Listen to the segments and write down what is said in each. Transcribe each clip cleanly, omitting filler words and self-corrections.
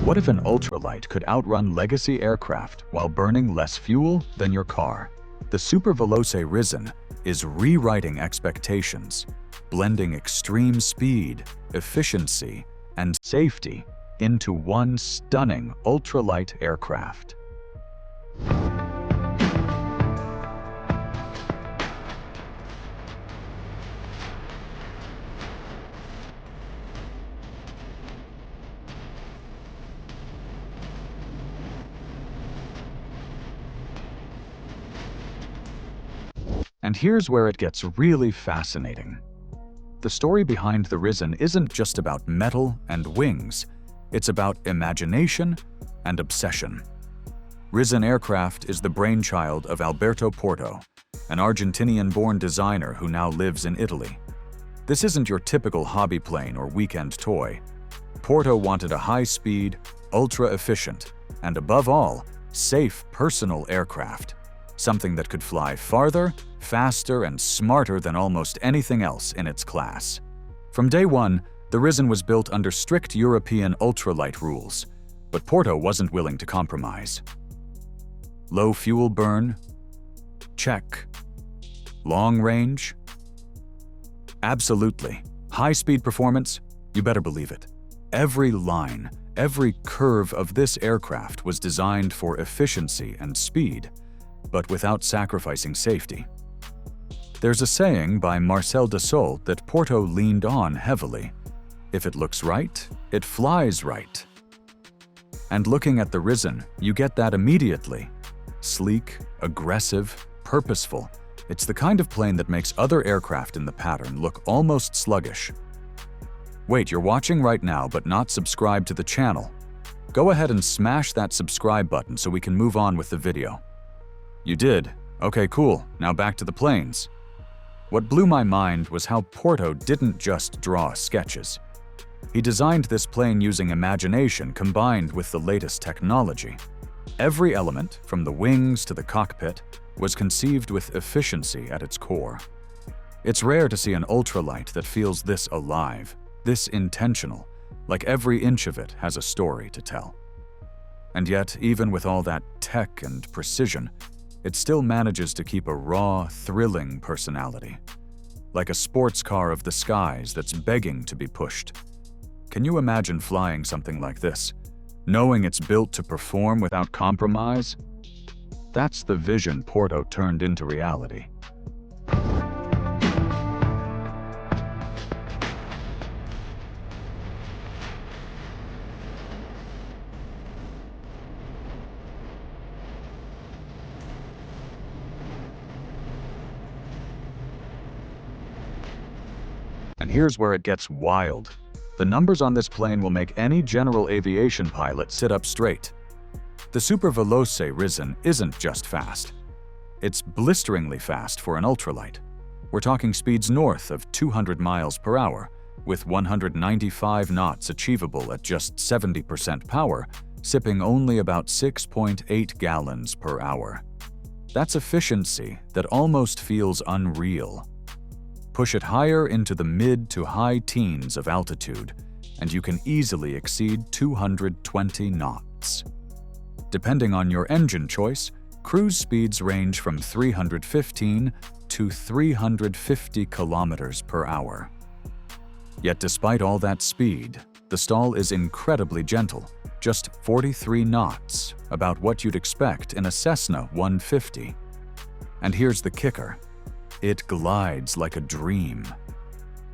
What if an ultralight could outrun legacy aircraft while burning less fuel than your car? The Super Veloce Risen is rewriting expectations, blending extreme speed, efficiency, and safety into one stunning ultralight aircraft. And here's where it gets really fascinating. The story behind the Risen isn't just about metal and wings, it's about imagination and obsession. Risen Aircraft is the brainchild of Alberto Porto, an Argentinian-born designer who now lives in Italy. This isn't your typical hobby plane or weekend toy. Porto wanted a high-speed, ultra-efficient, and above all, safe personal aircraft. Something that could fly farther, faster, and smarter than almost anything else in its class. From day one, the Risen was built under strict European ultralight rules, but Porto wasn't willing to compromise. Low fuel burn? Check. Long range? Absolutely. High-speed performance? You better believe it. Every line, every curve of this aircraft was designed for efficiency and speed, but without sacrificing safety. There's a saying by Marcel Dassault that Porto leaned on heavily. If it looks right, it flies right. And looking at the Risen, you get that immediately. Sleek, aggressive, purposeful. It's the kind of plane that makes other aircraft in the pattern look almost sluggish. Wait, you're watching right now but not subscribed to the channel. Go ahead and smash that subscribe button so we can move on with the video. You did? Okay, cool. Now back to the planes. What blew my mind was how Porto didn't just draw sketches. He designed this plane using imagination combined with the latest technology. Every element, from the wings to the cockpit, was conceived with efficiency at its core. It's rare to see an ultralight that feels this alive, this intentional, like every inch of it has a story to tell. And yet, even with all that tech and precision, it still manages to keep a raw, thrilling personality. Like a sports car of the skies that's begging to be pushed. Can you imagine flying something like this, knowing it's built to perform without compromise? That's the vision Porto turned into reality. And here's where it gets wild. The numbers on this plane will make any general aviation pilot sit up straight. The Super Veloce Risen isn't just fast. It's blisteringly fast for an ultralight. We're talking speeds north of 200 miles per hour, with 195 knots achievable at just 70% power, sipping only about 6.8 gallons per hour. That's efficiency that almost feels unreal. Push it higher into the mid to high teens of altitude, and you can easily exceed 220 knots. Depending on your engine choice, cruise speeds range from 315 to 350 kilometers per hour. Yet despite all that speed, the stall is incredibly gentle, just 43 knots, about what you'd expect in a Cessna 150. And here's the kicker. It glides like a dream.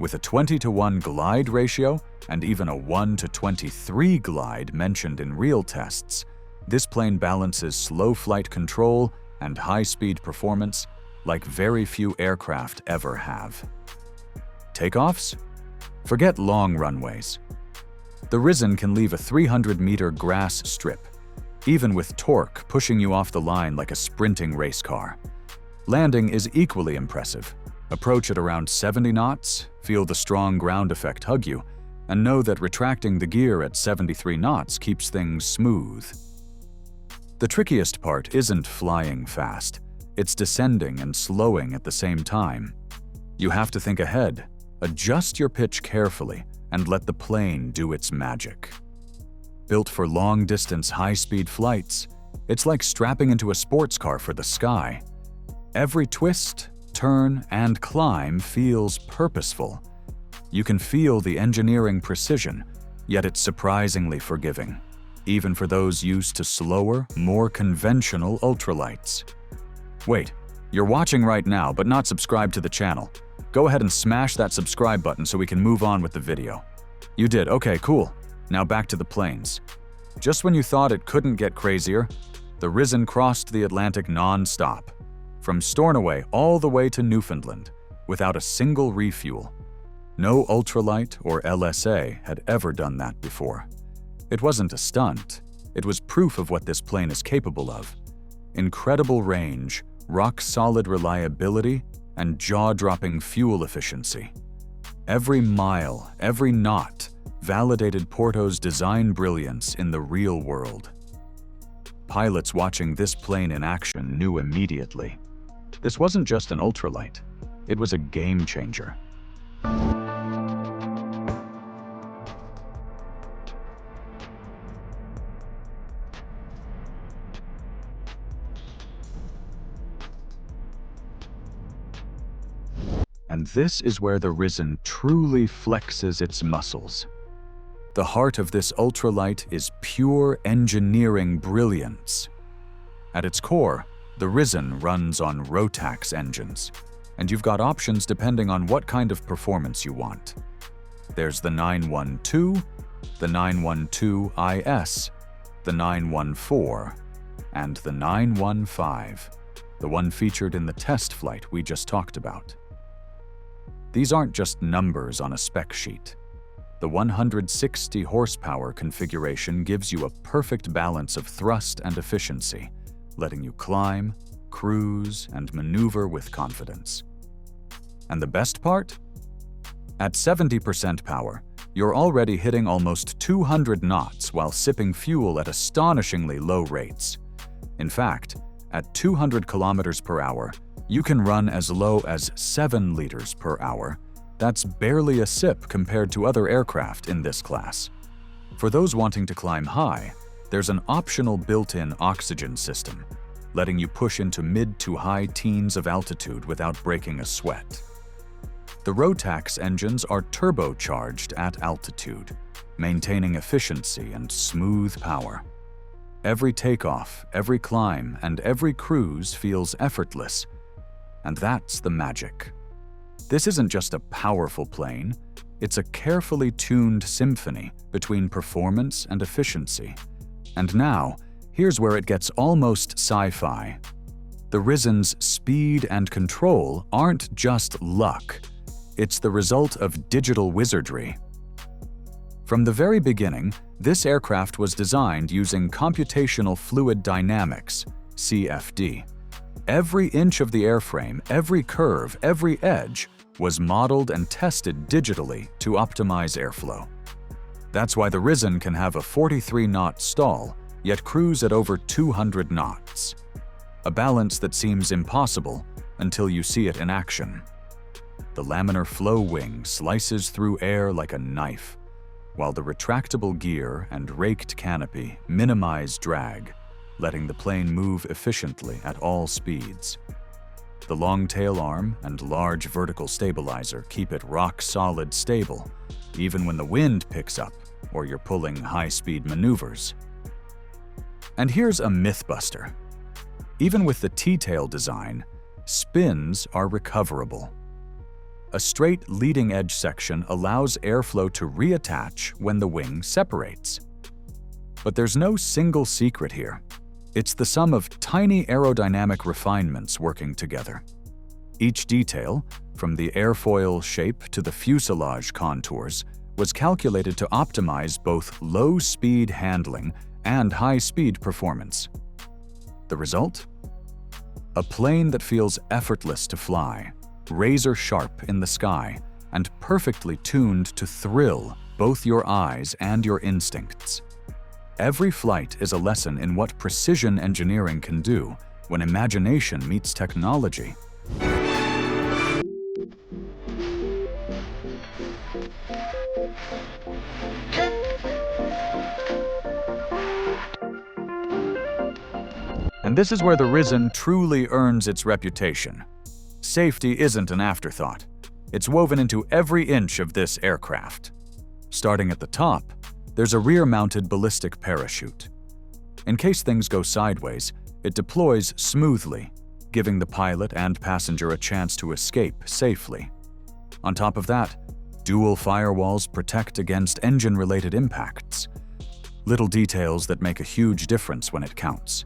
With a 20-to-1 glide ratio and even a 1-to-23 glide mentioned in real tests, this plane balances slow flight control and high-speed performance like very few aircraft ever have. Takeoffs? Forget long runways. The Risen can leave a 300-meter grass strip, even with torque pushing you off the line like a sprinting race car. Landing is equally impressive. Approach at around 70 knots, feel the strong ground effect hug you, and know that retracting the gear at 73 knots keeps things smooth. The trickiest part isn't flying fast. It's descending and slowing at the same time. You have to think ahead, adjust your pitch carefully, and let the plane do its magic. Built for long-distance, high-speed flights, it's like strapping into a sports car for the sky. Every twist, turn, and climb feels purposeful. You can feel the engineering precision, yet it's surprisingly forgiving, even for those used to slower, more conventional ultralights. Wait, you're watching right now but not subscribed to the channel. Go ahead and smash that subscribe button so we can move on with the video. You did, okay, cool. Now back to the planes. Just when you thought it couldn't get crazier, the Risen crossed the Atlantic non-stop, from Stornoway all the way to Newfoundland, without a single refuel. No ultralight or LSA had ever done that before. It wasn't a stunt, it was proof of what this plane is capable of. Incredible range, rock-solid reliability, and jaw-dropping fuel efficiency. Every mile, every knot, validated Porto's design brilliance in the real world. Pilots watching this plane in action knew immediately. This wasn't just an ultralight, it was a game changer. And this is where the Risen truly flexes its muscles. The heart of this ultralight is pure engineering brilliance. At its core, the Risen runs on Rotax engines, and you've got options depending on what kind of performance you want. There's the 912, the 912IS, the 914, and the 915, the one featured in the test flight we just talked about. These aren't just numbers on a spec sheet. The 160 horsepower configuration gives you a perfect balance of thrust and efficiency, letting you climb, cruise, and maneuver with confidence. And the best part? At 70% power, you're already hitting almost 200 knots while sipping fuel at astonishingly low rates. In fact, at 200 kilometers per hour, you can run as low as 7 liters per hour. That's barely a sip compared to other aircraft in this class. For those wanting to climb high, there's an optional built-in oxygen system, letting you push into mid to high teens of altitude without breaking a sweat. The Rotax engines are turbocharged at altitude, maintaining efficiency and smooth power. Every takeoff, every climb, and every cruise feels effortless. And that's the magic. This isn't just a powerful plane, it's a carefully tuned symphony between performance and efficiency. And now, here's where it gets almost sci-fi. The Risen's speed and control aren't just luck, it's the result of digital wizardry. From the very beginning, this aircraft was designed using computational fluid dynamics, CFD. Every inch of the airframe, every curve, every edge was modeled and tested digitally to optimize airflow. That's why the Risen can have a 43-knot stall, yet cruise at over 200 knots. A balance that seems impossible until you see it in action. The laminar flow wing slices through air like a knife, while the retractable gear and raked canopy minimize drag, letting the plane move efficiently at all speeds. The long tail arm and large vertical stabilizer keep it rock-solid stable, even when the wind picks up or you're pulling high-speed maneuvers. And here's a mythbuster. Even with the T-tail design, spins are recoverable. A straight leading-edge section allows airflow to reattach when the wing separates. But there's no single secret here. It's the sum of tiny aerodynamic refinements working together. Each detail, from the airfoil shape to the fuselage contours, was calculated to optimize both low-speed handling and high-speed performance. The result? A plane that feels effortless to fly, razor-sharp in the sky, and perfectly tuned to thrill both your eyes and your instincts. Every flight is a lesson in what precision engineering can do when imagination meets technology. And this is where the Risen truly earns its reputation. Safety isn't an afterthought. It's woven into every inch of this aircraft. Starting at the top, there's a rear-mounted ballistic parachute. In case things go sideways, it deploys smoothly, giving the pilot and passenger a chance to escape safely. On top of that, dual firewalls protect against engine-related impacts. Little details that make a huge difference when it counts.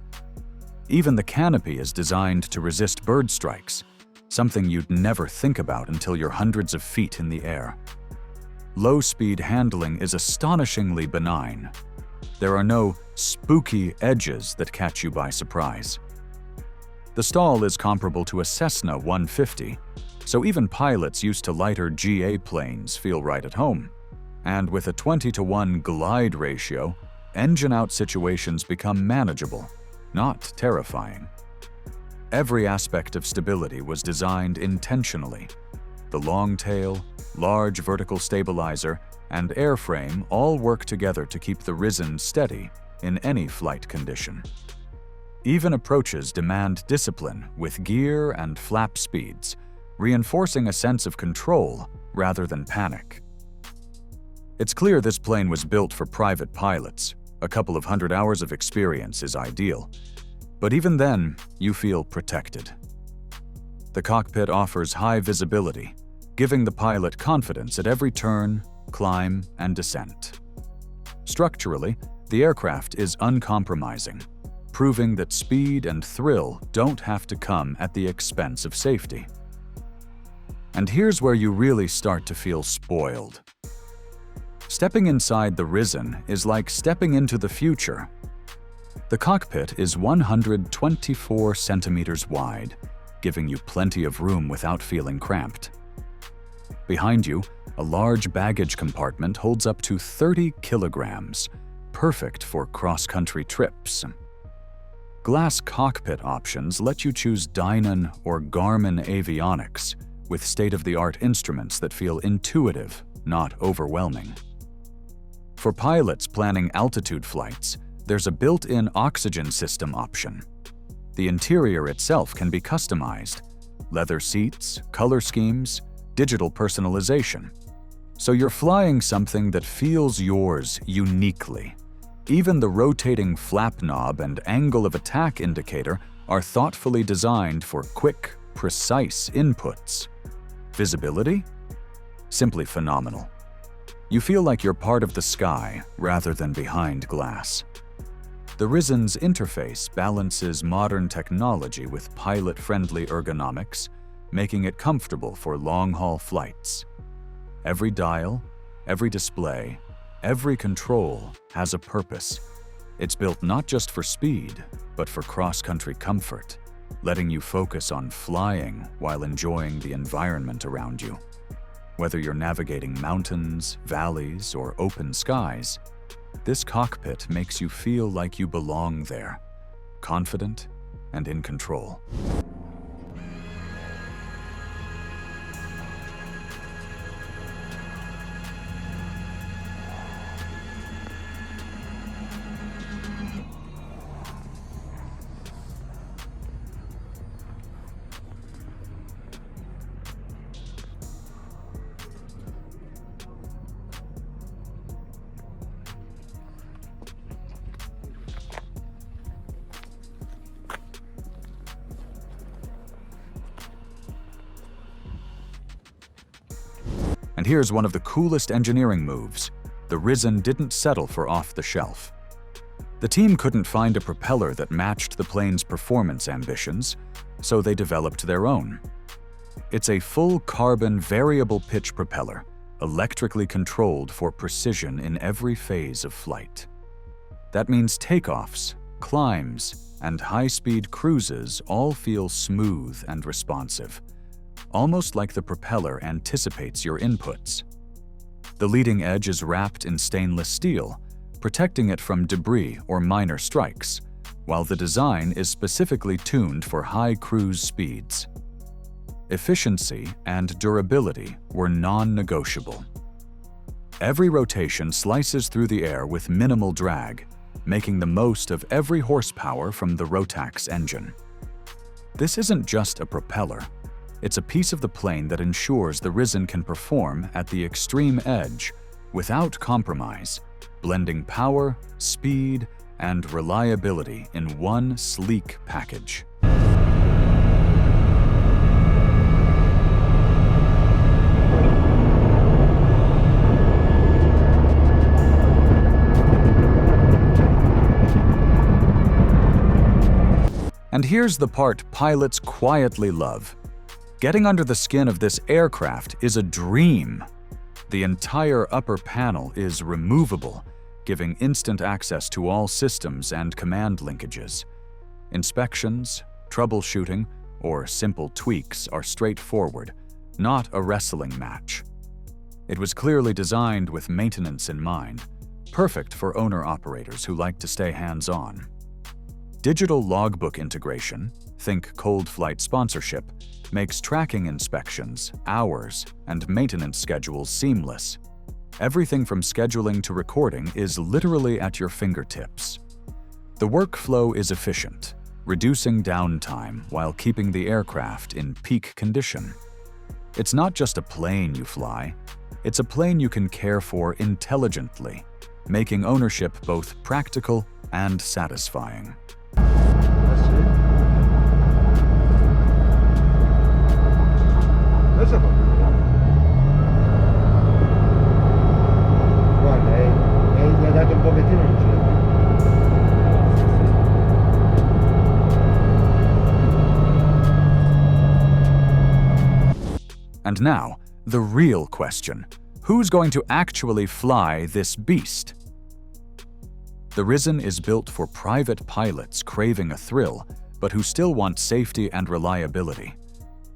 Even the canopy is designed to resist bird strikes, something you'd never think about until you're hundreds of feet in the air. Low-speed handling is astonishingly benign. There are no spooky edges that catch you by surprise. The stall is comparable to a Cessna 150, so even pilots used to lighter GA planes feel right at home. And with a 20-to-1 glide ratio, engine-out situations become manageable, not terrifying. Every aspect of stability was designed intentionally. The long tail, large vertical stabilizer, and airframe all work together to keep the Risen steady in any flight condition. Even approaches demand discipline with gear and flap speeds, reinforcing a sense of control rather than panic. It's clear this plane was built for private pilots. A couple of hundred hours of experience is ideal. But even then, you feel protected. The cockpit offers high visibility, giving the pilot confidence at every turn, climb, and descent. Structurally, the aircraft is uncompromising, proving that speed and thrill don't have to come at the expense of safety. And here's where you really start to feel spoiled. Stepping inside the Risen is like stepping into the future. The cockpit is 124 centimeters wide, giving you plenty of room without feeling cramped. Behind you, a large baggage compartment holds up to 30 kilograms, perfect for cross-country trips. Glass cockpit options let you choose Dynon or Garmin avionics, with state-of-the-art instruments that feel intuitive, not overwhelming. For pilots planning altitude flights, there's a built-in oxygen system option. The interior itself can be customized: leather seats, color schemes, digital personalization. So you're flying something that feels yours uniquely. Even the rotating flap knob and angle of attack indicator are thoughtfully designed for quick, precise inputs. Visibility? Simply phenomenal. You feel like you're part of the sky rather than behind glass. The Risen's interface balances modern technology with pilot-friendly ergonomics, making it comfortable for long-haul flights. Every dial, every display, every control has a purpose. It's built not just for speed, but for cross-country comfort, letting you focus on flying while enjoying the environment around you. Whether you're navigating mountains, valleys, or open skies, this cockpit makes you feel like you belong there, confident and in control. And here's one of the coolest engineering moves. The Risen didn't settle for off-the-shelf. The team couldn't find a propeller that matched the plane's performance ambitions, so they developed their own. It's a full-carbon variable-pitch propeller, electrically controlled for precision in every phase of flight. That means takeoffs, climbs, and high-speed cruises all feel smooth and responsive, almost like the propeller anticipates your inputs. The leading edge is wrapped in stainless steel, protecting it from debris or minor strikes, while the design is specifically tuned for high cruise speeds. Efficiency and durability were non-negotiable. Every rotation slices through the air with minimal drag, making the most of every horsepower from the Rotax engine. This isn't just a propeller. It's a piece of the plane that ensures the Risen can perform at the extreme edge without compromise, blending power, speed, and reliability in one sleek package. And here's the part pilots quietly love. Getting under the skin of this aircraft is a dream. The entire upper panel is removable, giving instant access to all systems and command linkages. Inspections, troubleshooting, or simple tweaks are straightforward, not a wrestling match. It was clearly designed with maintenance in mind, perfect for owner-operators who like to stay hands-on. Digital logbook integration, think cold flight sponsorship, makes tracking inspections, hours, and maintenance schedules seamless. Everything from scheduling to recording is literally at your fingertips. The workflow is efficient, reducing downtime while keeping the aircraft in peak condition. It's not just a plane you fly, it's a plane you can care for intelligently, making ownership both practical and satisfying. Questo è proprio grande. Guarda, gli ha dato un pochettino, non ce l'ha più. And now, the real question. Who's going to actually fly this beast? The Risen is built for private pilots craving a thrill, but who still want safety and reliability.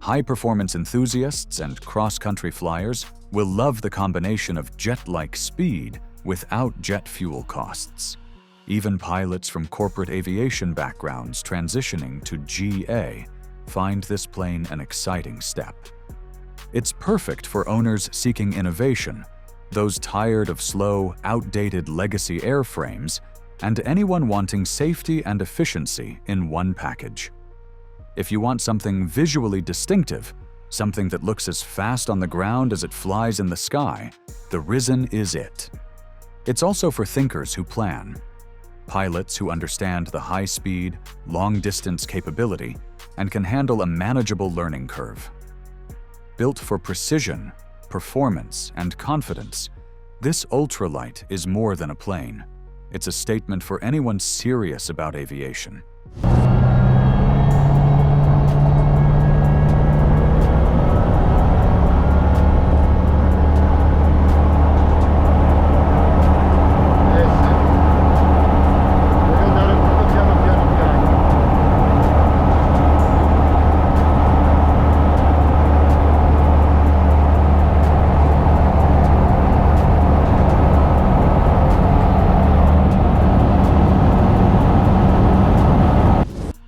High-performance enthusiasts and cross-country flyers will love the combination of jet-like speed without jet fuel costs. Even pilots from corporate aviation backgrounds transitioning to GA find this plane an exciting step. It's perfect for owners seeking innovation, those tired of slow, outdated legacy airframes, and anyone wanting safety and efficiency in one package. If you want something visually distinctive, something that looks as fast on the ground as it flies in the sky, the Risen is it. It's also for thinkers who plan, pilots who understand the high-speed, long-distance capability and can handle a manageable learning curve. Built for precision, performance, and confidence, this Ultralight is more than a plane. It's a statement for anyone serious about aviation.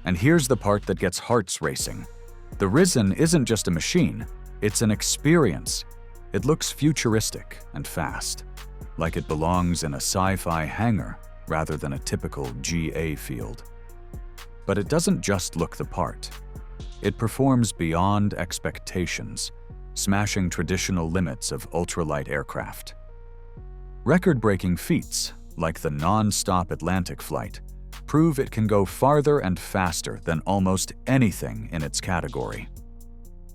And here's the part that gets hearts racing. The Risen isn't just a machine, it's an experience. It looks futuristic and fast, like it belongs in a sci-fi hangar rather than a typical GA field. But it doesn't just look the part. It performs beyond expectations, smashing traditional limits of ultralight aircraft. Record-breaking feats, like the non-stop Atlantic flight, prove it can go farther and faster than almost anything in its category.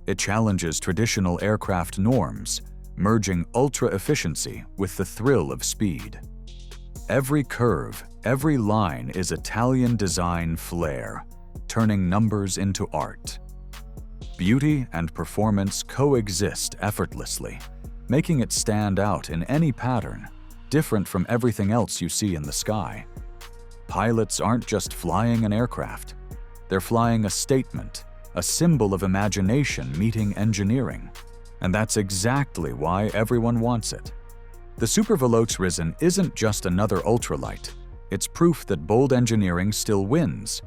It challenges traditional aircraft norms, merging ultra-efficiency with the thrill of speed. Every curve, every line is Italian design flair, turning numbers into art. Beauty and performance coexist effortlessly, making it stand out in any pattern, different from everything else you see in the sky. Pilots aren't just flying an aircraft. They're flying a statement, a symbol of imagination meeting engineering. And that's exactly why everyone wants it. The Super Veloce Risen isn't just another ultralight. It's proof that bold engineering still wins.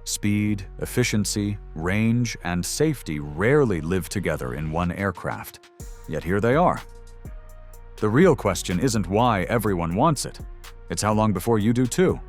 Speed, efficiency, range, and safety rarely live together in one aircraft. Yet here they are. The real question isn't why everyone wants it. It's how long before you do too.